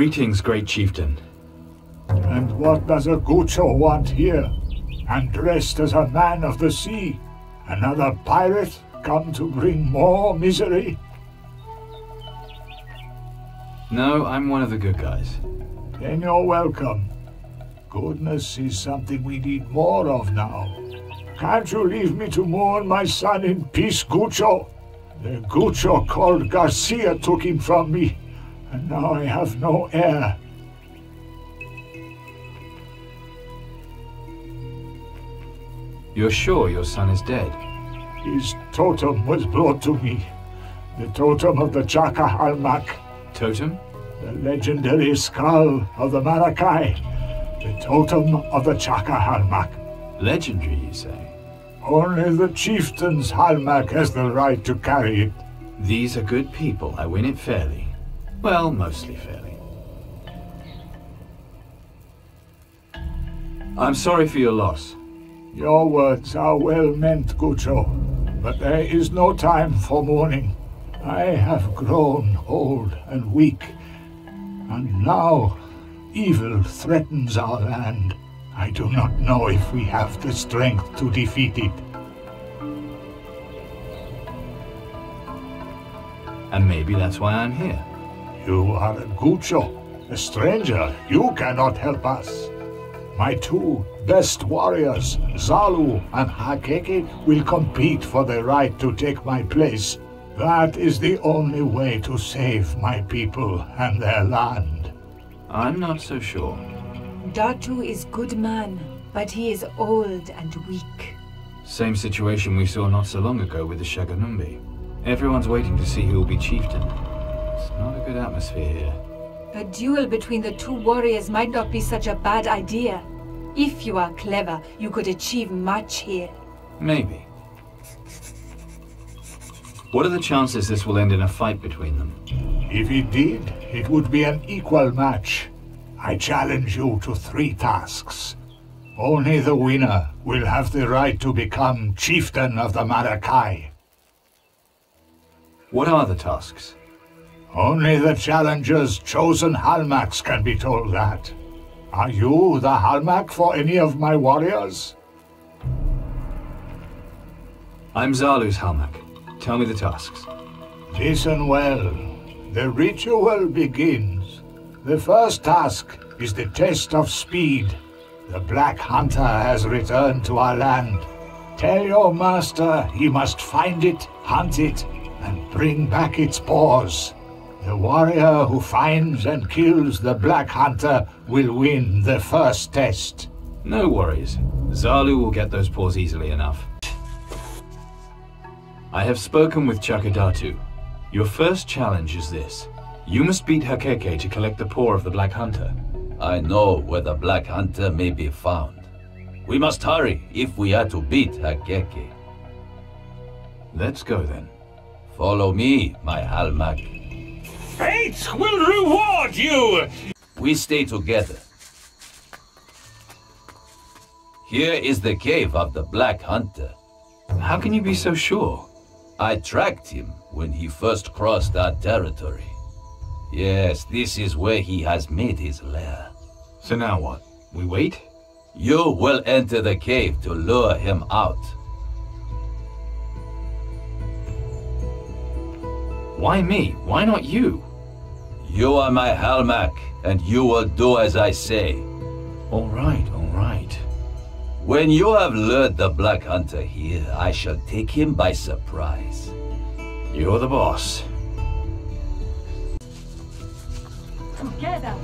Greetings, great chieftain. And what does a Gucho want here? And dressed as a man of the sea? Another pirate come to bring more misery? No, I'm one of the good guys. Then you're welcome. Goodness is something we need more of now. Can't you leave me to mourn my son in peace, Gucho? The Gucho called Garcia took him from me, and now I have no heir. You're sure your son is dead? His totem was brought to me. The totem of the Chaka Halmak. Totem? The legendary skull of the Maracai. The totem of the Chaka Halmak. Legendary, you say? Only the chieftain's Halmak has the right to carry it. These are good people. I win it fairly. Well, mostly fairly. I'm sorry for your loss. Your words are well meant, Gucho, but there is no time for mourning. I have grown old and weak, and now evil threatens our land. I do not know if we have the strength to defeat it. And maybe that's why I'm here. You are a Gucho, a stranger. You cannot help us. My two best warriors, Zalu and Hakeke, will compete for the right to take my place. That is the only way to save my people and their land. I'm not so sure. Datu is good man, but he is old and weak. Same situation we saw not so long ago with the Shaganumbi. Everyone's waiting to see who will be chieftain. It's not a good atmosphere here. A duel between the two warriors might not be such a bad idea. If you are clever, you could achieve much here. Maybe. What are the chances this will end in a fight between them? If it did, it would be an equal match. I challenge you to 3 tasks. Only the winner will have the right to become chieftain of the Maracai. What are the tasks? Only the challenger's chosen Halmaks can be told that. Are you the Halmak for any of my warriors? I'm Zalu's Halmak. Tell me the tasks. Listen well. The ritual begins. The first task is the test of speed. The Black Hunter has returned to our land. Tell your master he must find it, hunt it, and bring back its paws. The warrior who finds and kills the Black Hunter will win the first test. No worries. Zalu will get those paws easily enough. I have spoken with Chakadatu. Your first challenge is this. You must beat Hakeke to collect the paw of the Black Hunter. I know where the Black Hunter may be found. We must hurry if we are to beat Hakeke. Let's go then. Follow me, my Halmak. Fate will reward you! We stay together. Here is the cave of the Black Hunter. How can you be so sure? I tracked him when he first crossed our territory. Yes, this is where he has made his lair. So now what? We wait? You will enter the cave to lure him out. Why me? Why not you? You are my Halmak, and you will do as I say. All right, all right. When you have lured the Black Hunter here, I shall take him by surprise. You're the boss. Together!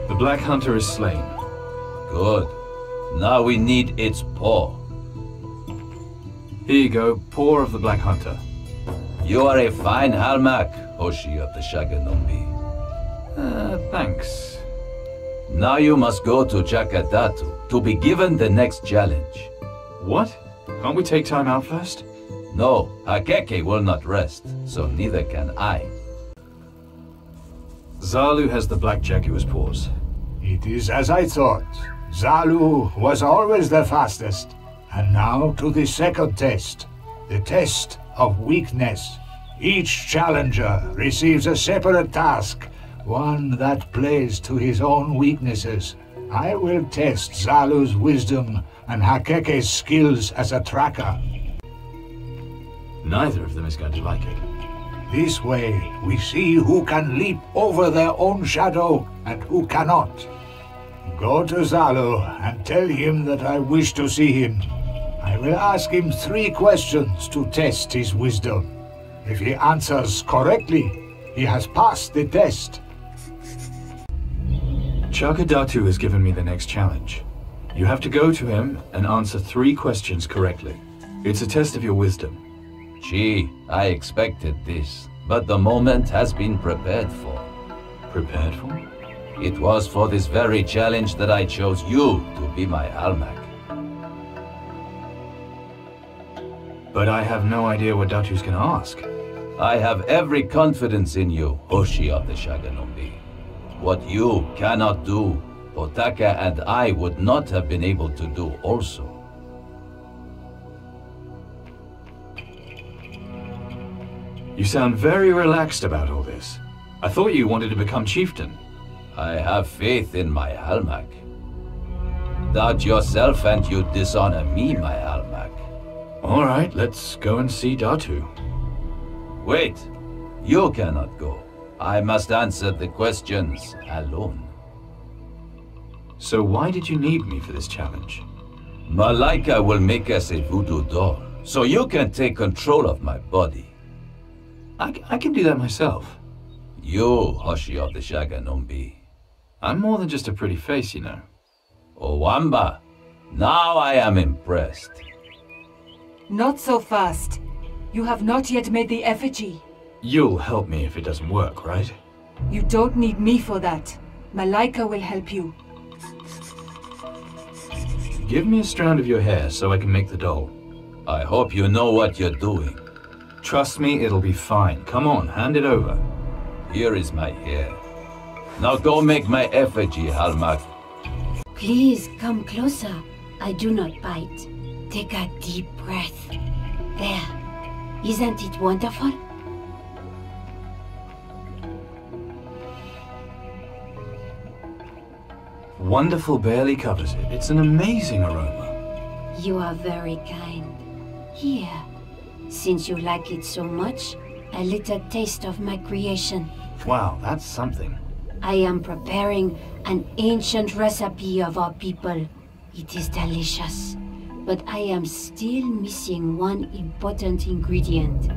The Black Hunter is slain. Good. Now we need its paw. Here you go, paw of the Black Hunter. You are a fine Halmak, Hoshi of the Shaganumbi. Thanks. Now you must go to Jakadatu to be given the next challenge. What? Can't we take time out first? No, Hakeke will not rest, so neither can I. Zalu has the Black Jaguar's paws. It is as I thought. Zalu was always the fastest. And now to the second test. The test of weakness. Each challenger receives a separate task, one that plays to his own weaknesses. I will test Zalu's wisdom and Hakeke's skills as a tracker. Neither of them is going to like it. This way, we see who can leap over their own shadow and who cannot. Go to Zalu and tell him that I wish to see him. I will ask him 3 questions to test his wisdom. If he answers correctly, he has passed the test. Chakadatu has given me the next challenge. You have to go to him and answer 3 questions correctly. It's a test of your wisdom. Gee, I expected this, but the moment has been prepared for. Prepared for? It was for this very challenge that I chose you to be my Halmak. But I have no idea what Datu's gonna ask. I have every confidence in you, Hoshi of the Shaganumbi. What you cannot do, Potaka and I would not have been able to do also. You sound very relaxed about all this. I thought you wanted to become chieftain. I have faith in my Halmak. Doubt yourself and you dishonor me, my Halmak. All right, let's go and see Datu. Wait, you cannot go. I must answer the questions alone. So why did you need me for this challenge? Malaika will make us a voodoo doll, so you can take control of my body. I can do that myself. You, Hoshi of the Shaganumbi. I'm more than just a pretty face, you know. Owamba, now I am impressed. Not so fast. You have not yet made the effigy. You'll help me if it doesn't work, right? You don't need me for that. Malaika will help you. Give me a strand of your hair so I can make the doll. I hope you know what you're doing. Trust me, it'll be fine. Come on, hand it over. Here is my hair. Now go make my effigy, Halmak. Please come closer. I do not bite. Take a deep breath. There. Isn't it wonderful? Wonderful barely covers it. It's an amazing aroma. You are very kind. Here. Since you like it so much, a little taste of my creation. Wow, that's something. I am preparing an ancient recipe of our people. It is delicious. But I am still missing one important ingredient.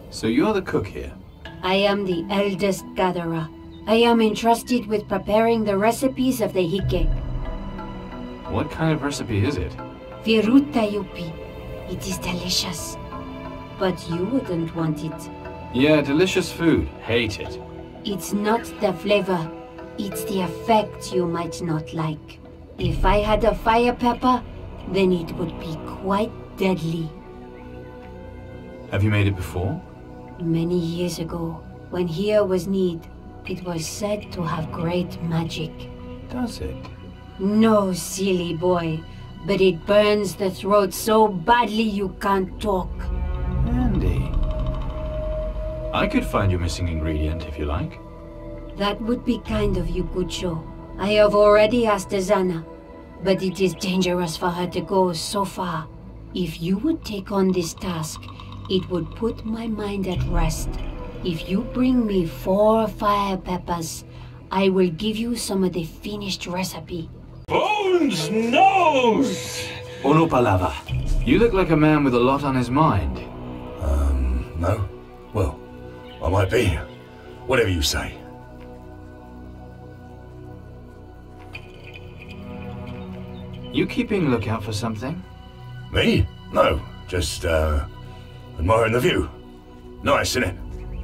So you're the cook here? I am the eldest gatherer. I am entrusted with preparing the recipes of the Hike. What kind of recipe is it? Viruta yupi. It is delicious. But you wouldn't want it. Yeah, delicious food. Hate it. It's not the flavor. It's the effect you might not like. If I had a fire pepper, then it would be quite deadly. Have you made it before? Many years ago, when here was need, it was said to have great magic. Does it? No, silly boy. But it burns the throat so badly you can't talk. Andy. I could find your missing ingredient if you like. That would be kind of you, Gucho. I have already asked Azana, but it is dangerous for her to go so far. If you would take on this task, it would put my mind at rest. If you bring me 4 fire peppers, I will give you some of the finished recipe. Bones nose! Ono palava. You look like a man with a lot on his mind. No? Well, I might be. Whatever you say. You keeping lookout for something? Me? No, just, admiring the view. Nice, isn't it?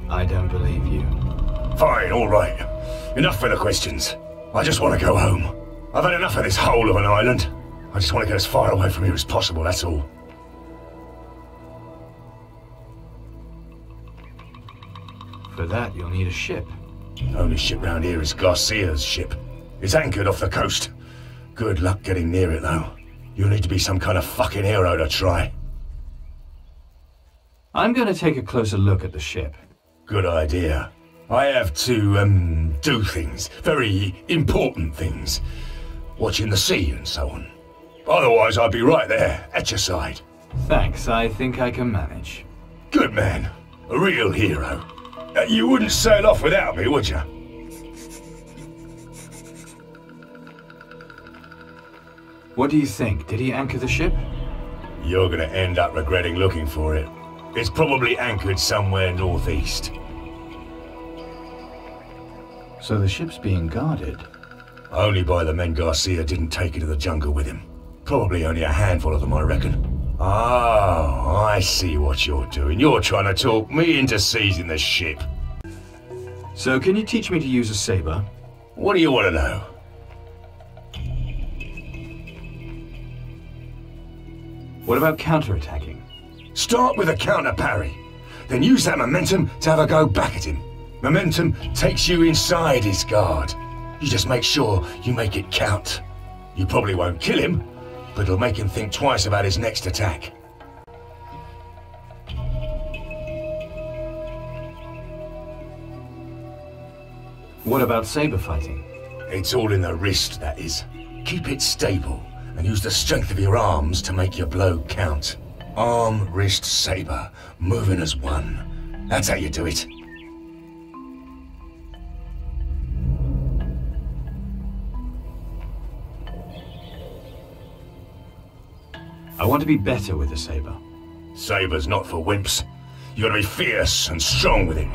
I don't believe you. Fine, all right. Enough for the questions. I just want to go home. I've had enough of this hole of an island. I just want to get as far away from here as possible, that's all. For that, you'll need a ship. Only ship round here is Garcia's ship. It's anchored off the coast. Good luck getting near it, though. You'll need to be some kind of fucking hero to try. I'm going to take a closer look at the ship. Good idea. I have to, do things. Very important things. Watching the sea and so on. Otherwise, I'd be right there, at your side. Thanks, I think I can manage. Good man. A real hero. You wouldn't sail off without me, would you? What do you think? Did he anchor the ship? You're gonna end up regretting looking for it. It's probably anchored somewhere northeast. So the ship's being guarded? Only by the men Garcia didn't take into the jungle with him. Probably only a handful of them, I reckon. Oh, I see what you're doing. You're trying to talk me into seizing the ship. So can you teach me to use a saber? What do you want to know? What about counterattacking? Start with a counter parry. Then use that momentum to have a go back at him. Momentum takes you inside his guard. You just make sure you make it count. You probably won't kill him, but it'll make him think twice about his next attack. What about saber fighting? It's all in the wrist, that is. Keep it stable, and use the strength of your arms to make your blow count. Arm, wrist, saber, moving as one. That's how you do it. I want to be better with the saber. Saber's not for wimps. You gotta be fierce and strong with it.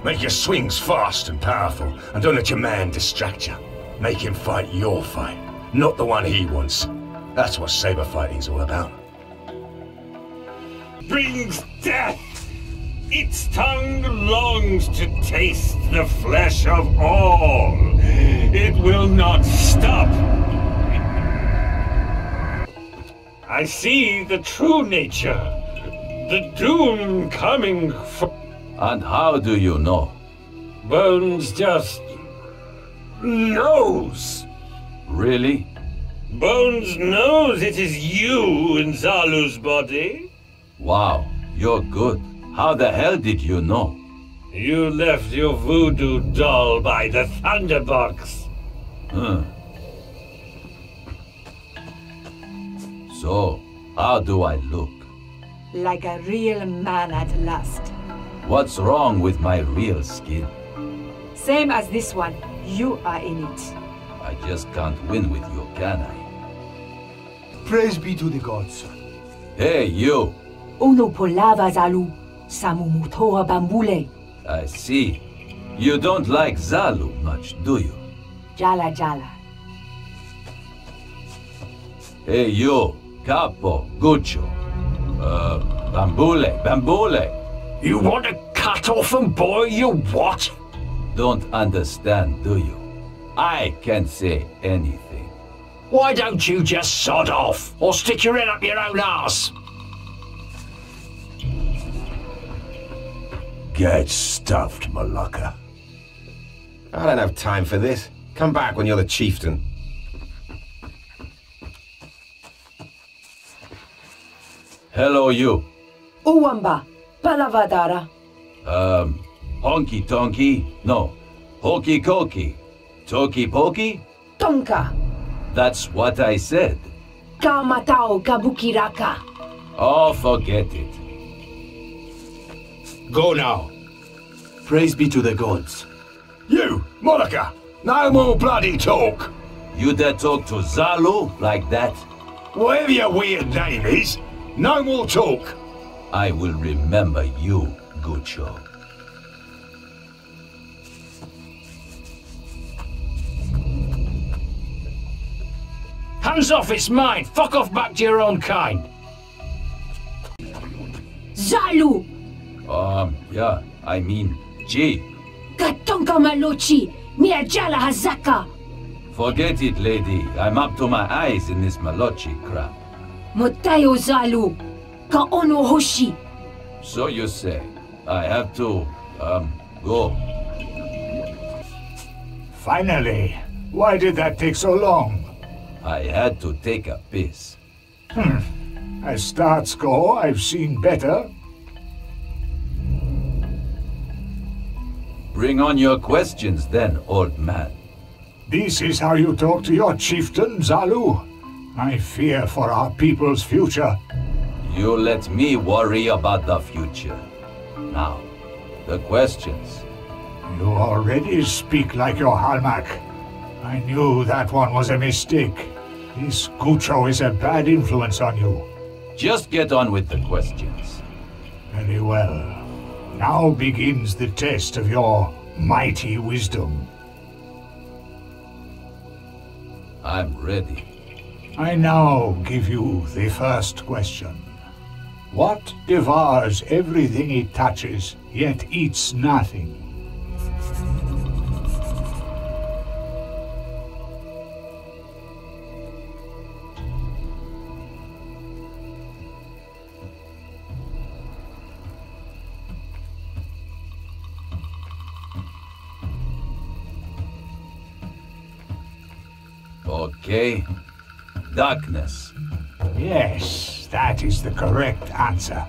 Make your swings fast and powerful, and don't let your man distract you. Make him fight your fight, not the one he wants. That's what saber fighting's all about. Brings death. Its tongue longs to taste the flesh of all. It will not stop. I see the true nature. The doom coming from... And how do you know? Bones just... knows. Really? Bones knows it is you in Zalu's body. Wow, you're good. How the hell did you know? You left your voodoo doll by the Thunderbox. Huh. So, how do I look? Like a real man at last. What's wrong with my real skin? Same as this one. You are in it. I just can't win with you, can I? Praise be to the gods. Hey, you! Ono polava Zalu. Samumutoa bambule. I see. You don't like Zalu much, do you? Jala jala. Hey, you! Capo, Guccio. Bambule. You want to cut off and boil your what? Don't understand, do you? I can't say anything. Why don't you just sod off, or stick your head up your own arse? Get stuffed, Malacca. I don't have time for this. Come back when you're the chieftain. Hello, you. Uwamba. Palavadara. Honky Tonky? No. Hokey Cokey. Toki Pokey? Tonka. That's what I said. Kamatao kabukiraka. Oh, forget it. Go now. Praise be to the gods. You, Monica! No more bloody talk! You dare talk to Zalu like that? Whatever your weird name is, no more talk! I will remember you, Gucho. Hands off, it's mine! Fuck off back to your own kind! Zalu! Yeah, I mean, G. Katonka Malochi! Miajala Hazaka! Forget it, lady. I'm up to my eyes in this Malochi crap. Motayo Zalu! Kaono Hoshi! So you say. I have to, go. Finally. Why did that take so long? I had to take a piss. As starts go, I've seen better. Bring on your questions then, old man. This is how you talk to your chieftain, Zalu? I fear for our people's future. You let me worry about the future. Now, the questions. You already speak like your Halmak. I knew that one was a mistake. This Gucho is a bad influence on you. Just get on with the questions. Very well. Now begins the test of your mighty wisdom. I'm ready. I now give you the first question. What devours everything it touches, yet eats nothing? Okay. Darkness. Yes, that is the correct answer.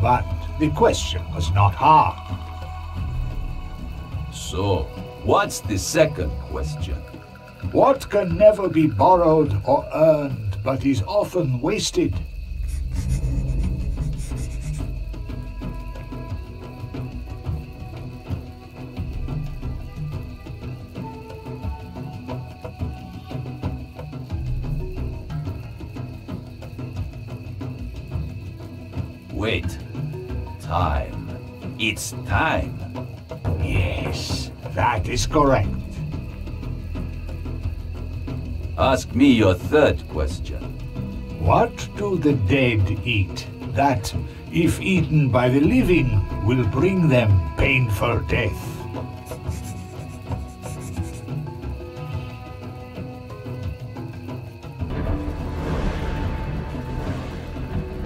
But the question was not hard. So, what's the second question? What can never be borrowed or earned, but is often wasted? Wait. Time. It's time. Yes, that is correct. Ask me your third question. What do the dead eat that, if eaten by the living, will bring them painful death?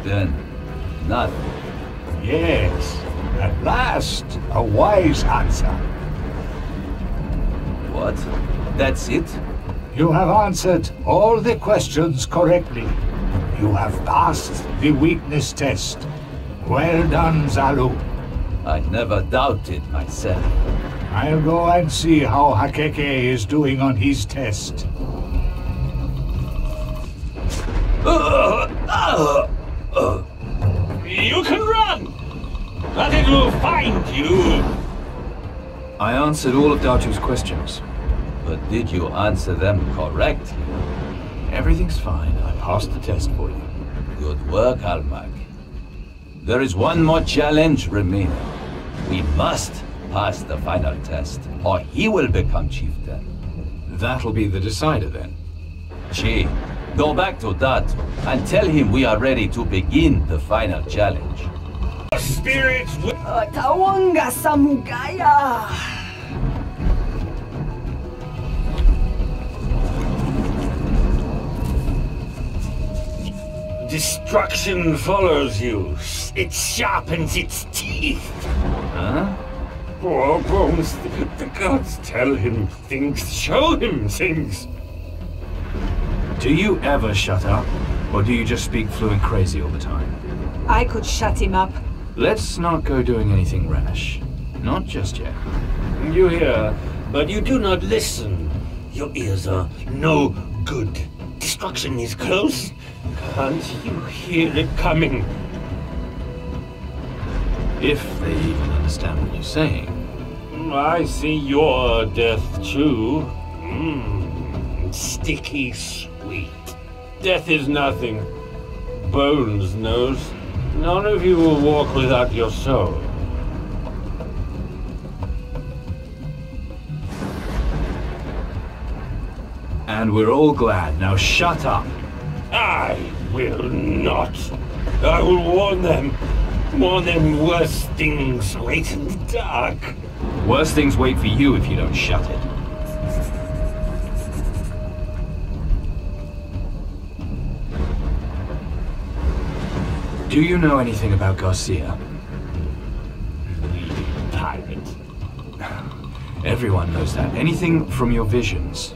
Then, nothing. Yes, at last, a wise answer. What? That's it? You have answered all the questions correctly. You have passed the weakness test. Well done, Zalu. I never doubted myself. I'll go and see how Hakeke is doing on his test. You can run! But it will find you! I answered all of Dachu's questions. But did you answer them correctly? Everything's fine. I passed the test for you. Good work, Almak. There is one more challenge remaining. We must pass the final test, or he will become chieftain. That'll be the decider then. Chi, go back to Datu and tell him we are ready to begin the final challenge. The spirits will... Tawanga Samugaya! Destruction follows you. It sharpens its teeth. Huh? Poor Bones, the gods tell him things, show him things. Do you ever shut up? Or do you just speak fluent crazy all the time? I could shut him up. Let's not go doing anything rash. Not just yet. You hear, but you do not listen. Your ears are no good. Destruction is close. Can't you hear it coming? If they even understand what you're saying. I see your death too. Sticky sweet. Death is nothing. Bones knows. None of you will walk without your soul. And we're all glad. Now shut up. I will not. I will warn them. Warn them worse things wait in the dark. Worse things wait for you if you don't shut it. Do you know anything about Garcia? Pirate. Everyone knows that. Anything from your visions?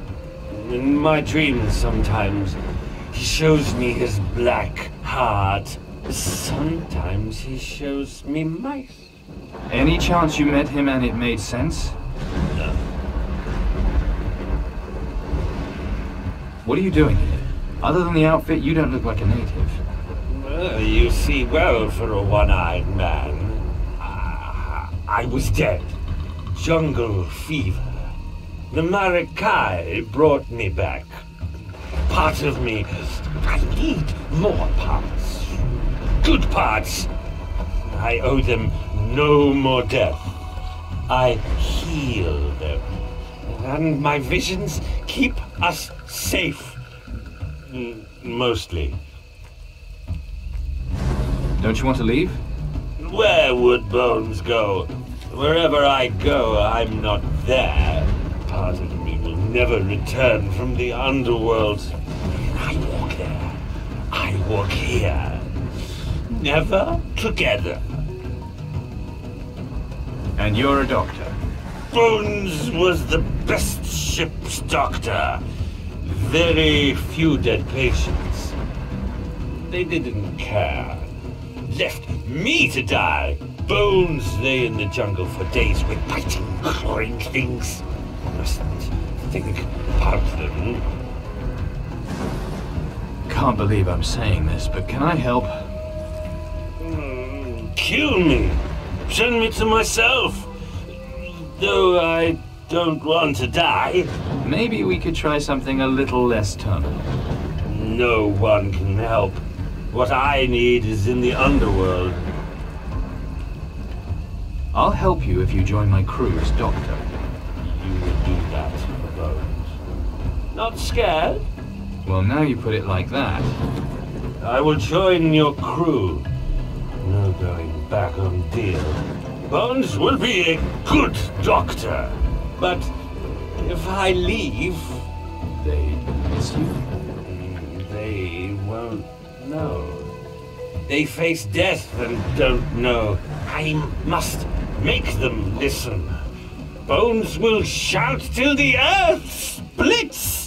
In my dreams sometimes, he shows me his black heart. Sometimes he shows me mice. Any chance you met him and it made sense? No. What are you doing here? Other than the outfit, you don't look like a native. Well, you see well for a one-eyed man. I was dead. Jungle fever. The Maracai brought me back. Part of me. I need more parts. Good parts. I owe them no more death. I heal them. And my visions keep us safe. Mostly. Don't you want to leave? Where would Bones go? Wherever I go, I'm not there. Part of me will never return from the underworld. I walk there. I walk here. Never together. And you're a doctor? Bones was the best ship's doctor. Very few dead patients. They didn't care. Left me to die. Bones lay in the jungle for days with biting, clawing things. Mustn't think about them. Can't believe I'm saying this, but can I help? Kill me. Send me to myself. Though I don't want to die. Maybe we could try something a little less terminal. No one can help. What I need is in the underworld. I'll help you if you join my crew as doctor. You would do that for Bones. Not scared? Well, now you put it like that. I will join your crew. No going back on deal. Bones will be a good doctor. But if I leave... They miss you? They won't know. They face death and don't know. I must make them listen. Bones will shout till the earth splits!